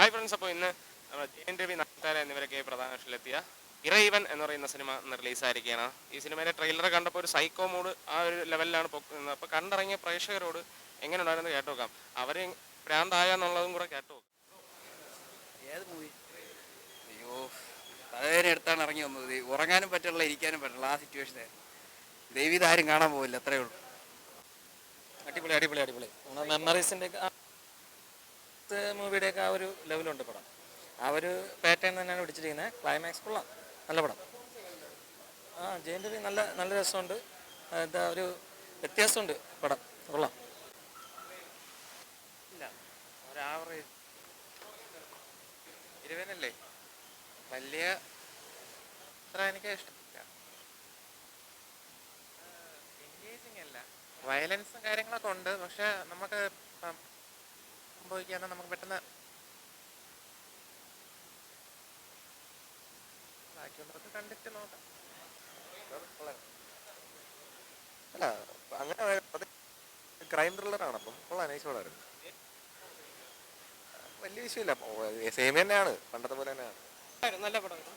Hi friends, അപ്പോൾ ഇന്ന് നമ്മുടെ ജയൻ രവി, നയൻതാര എന്നിവരൊക്കെ പ്രധാന വേഷത്തിലെത്തിയ ഇറൈവൻ എന്ന് പറയുന്ന സിനിമ ഇന്ന് റിലീസായിരിക്കുകയാണ്. ഈ സിനിമയുടെ ട്രെയിലർ കണ്ടപ്പോൾ ഒരു സൈക്കോ മൂഡ് ആ ഒരു ലെവലിലാണ് പൊക്കുന്നത്. അപ്പോൾ കണ്ടിറങ്ങിയ പ്രേക്ഷകരോട് എങ്ങനെ ഉണ്ടായിരുന്നു കേട്ടു നോക്കാം. അവർ ഭ്രാന്തായെന്നുള്ളതും കൂടെ കേട്ടു നോക്കാം. ഏത് മൂവി? അയ്യോ, തലവേദന എടുത്താണ് ഇറങ്ങി വന്നത്. ഉറങ്ങാനും പറ്റില്ല, ഇരിക്കാനും പറ്റില്ല, ആ സിറ്റുവേഷനായിരുന്നു. ദൈവം ആരും കാണാൻ പോകില്ല, അത്രയേ ഉള്ളൂ. അടിപൊളി അടിപൊളി അടിപൊളി. മെമ്മറീസിൻ്റെ മൂവിയുടെയൊക്കെ ആ ഒരു ലെവലുണ്ട് പടം. ആ ഒരു പാറ്റേൺ തന്നെയാണ് പിടിച്ചിരിക്കുന്നത്. ക്ലൈമാക്സ് കൊള്ളാം, നല്ല പടം. ജയൻ രവി നല്ല നല്ല രസമുണ്ട്. എന്താ ഒരു വ്യത്യാസമുണ്ട് പടം, കൊള്ളാം. ഇല്ല, ഒരാവറേജ്. ഇരുവനല്ലേ, വലിയ അത്ര എനിക്ക് ഇഷ്ടമില്ല. എൻഗേജിങ് അല്ല, വയലൻസും കാര്യങ്ങളൊക്കെ ഉണ്ട്. പക്ഷെ നമുക്ക് സംഭവിക്കാന്ന് നമുക്ക് പെട്ടെന്ന് ബാക്കിയുള്ളവർക്ക് കണ്ടിട്ട് നോക്കാം. അല്ല, അങ്ങനെ ക്രൈം ത്രില്ലറാണ്. അപ്പം കൊള്ളാം, നൈസ് പടമായിരുന്നു. വലിയ വിഷയമില്ല, സെയിം തന്നെയാണ്, പണ്ടത്തെ പോലെ തന്നെയാണ്. നല്ല പടമായിരുന്നു.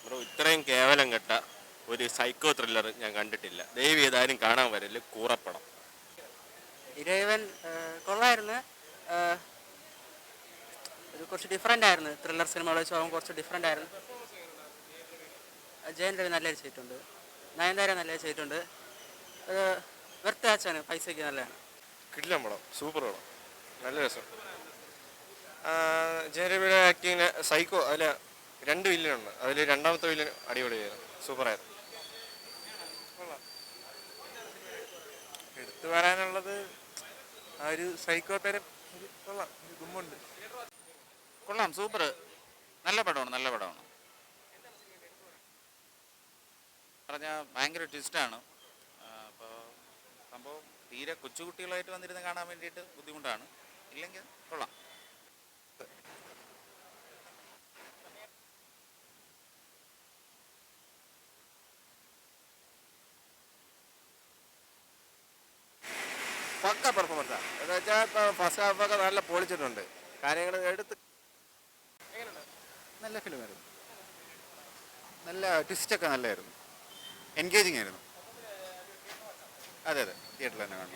ബ്രോ, ഇത്രയും കേവലം കെട്ട ഒരു സൈക്കോ ത്രില്ലർ ഞാൻ കണ്ടിട്ടില്ല. ദയവ് ഏതായാലും കാണാൻ വരല്, കൂറപ്പടം. ഇരവൻ കൊള്ളായിരുന്നു. ഒരു കുറച്ച് ഡിഫറെൻ്റ് ആയിരുന്നു. ത്രില്ലർ സിനിമകളെ വെച്ച് പോകുമ്പോൾ കുറച്ച് ഡിഫറെൻ്റ് ആയിരുന്നു. ജയൻ രവി നല്ലത് ചെയ്തിട്ടുണ്ട്, നയൻതാര നല്ലത് ചെയ്തിട്ടുണ്ട്. വെർത്ത് ആച്ചാണ്, പൈസയ്ക്ക് നല്ലതാണ്. കിടിലൻ പടം, സൂപ്പർ പടം, നല്ല രസം. ജയൻ രവിയുടെ ആക്ടിങ്ങിന് സൈക്കോ, അതിൽ 2 വില്ലനുണ്ട്. അതിൽ രണ്ടാമത്തെ വില്ലൻ അടിപൊളിയായിരുന്നു, സൂപ്പറായിരുന്നു. എടുത്തു പറയാനുള്ളത് ആ ഒരു സൈക്കോ തരം കൊള്ളാം, ഗുമ്മുണ്ട്. കൊള്ളാം, സൂപ്പർ, നല്ല പടമാണ്, നല്ല പടമാണ്. പറഞ്ഞാൽ ഭയങ്കര ട്വിസ്റ്റാണ്. അപ്പോൾ സംഭവം തീരെ കൊച്ചുകുട്ടികളായിട്ട് വന്നിരുന്ന് കാണാൻ വേണ്ടിയിട്ട് ബുദ്ധിമുട്ടാണ്. ഇല്ലെങ്കിൽ കൊള്ളാം. പക്ക പെർഫോമൻസാണ്. എന്ന് വെച്ചാൽ ഇപ്പോൾ ഫസ്റ്റ് ഹാഫൊക്കെ നല്ല പൊളിച്ചിട്ടുണ്ട്, കാര്യങ്ങൾ എടുത്ത്. നല്ല ഫിലിമായിരുന്നു, നല്ല ട്വിസ്റ്റൊക്കെ നല്ലതായിരുന്നു, എൻഗേജിങ് ആയിരുന്നു. അതെ അതെ, തിയേറ്ററിൽ തന്നെ കാണണം.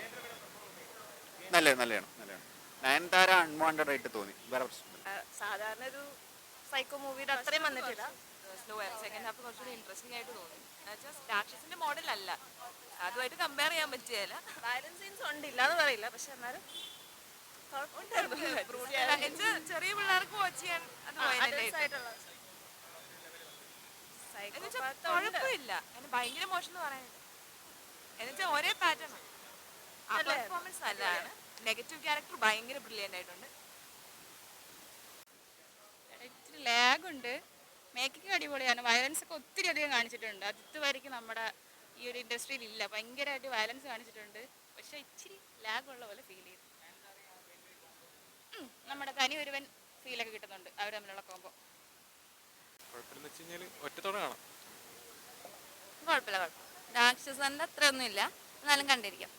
നല്ലതാണ് നല്ലതാണ് നല്ലതാണ്. നയൻതാര അൺവാണ്ടഡ് ആയിട്ട് തോന്നി, വേറെ പ്രശ്നമില്ല. സാധാരണ ഒരു സൈക്കോ മൂവിയുടെ അത്രയും വന്നിട്ടില്ല. സ്ലോ ആയിരുന്നു. സെക്കൻഡ് ഹാഫ് കുറച്ചുകൂടി ഇൻട്രസ്റ്റിംഗ് ആയിട്ട് തോന്നി. എന്നുവെച്ചാൽ രാക്ഷസിന്റെ മോഡലല്ല, അതുമായിട്ട് കമ്പയർ ചെയ്യാൻ പറ്റിയല്ല. വയലൻസ് സീൻസ് ഉണ്ട്, ഇല്ലാന്ന് പറയില്ല, പക്ഷെ എന്നാലും ചെറിയ പിള്ളേർക്ക് വാച്ച് ചെയ്യാൻ കുഴപ്പമില്ല. അതിന് ഭയങ്കര മോശം എന്ന് പറയാനില്ല. എന്നുവെച്ചാൽ ഒരേ പാറ്റേൺ പെർഫോമൻസ് നല്ലതാണ്. നെഗറ്റീവ് ക്യാരക്ടർ ഭയങ്കര ബ്രില്യൻ്റ് ആയിട്ടുണ്ട്. ഇത്തിരി ലാഗുണ്ട്. മേക്കിംഗ് അടിപൊളിയാണ്. വയലൻസ് ഒക്കെ ഒത്തിരി അധികം കാണിച്ചിട്ടുണ്ട്. അത് ഇതുവരെയ്ക്ക് നമ്മുടെ ഈ ഒരു ഇൻഡസ്ട്രിയിൽ ഇല്ല. ഭയങ്കരമായിട്ട് വയലൻസ് കാണിച്ചിട്ടുണ്ട്. പക്ഷെ ഇച്ചിരി ലാഗുള്ള പോലെ ഫീൽ ചെയ്തു. നമ്മുടെ തനി ഒരുവൻ ഫീലൊക്കെ കിട്ടുന്നുണ്ട് അവർ തമ്മിലുള്ള കോമ്പോ. കുഴപ്പമില്ലെന്ന് വെച്ച് കഴിഞ്ഞാൽ ഒറ്റത്തോടെ കാണാം. കുഴപ്പമില്ല, രാക്ഷസന്റെ അത്രയൊന്നും ഇല്ല, എന്നാലും കണ്ടിരിക്കാം.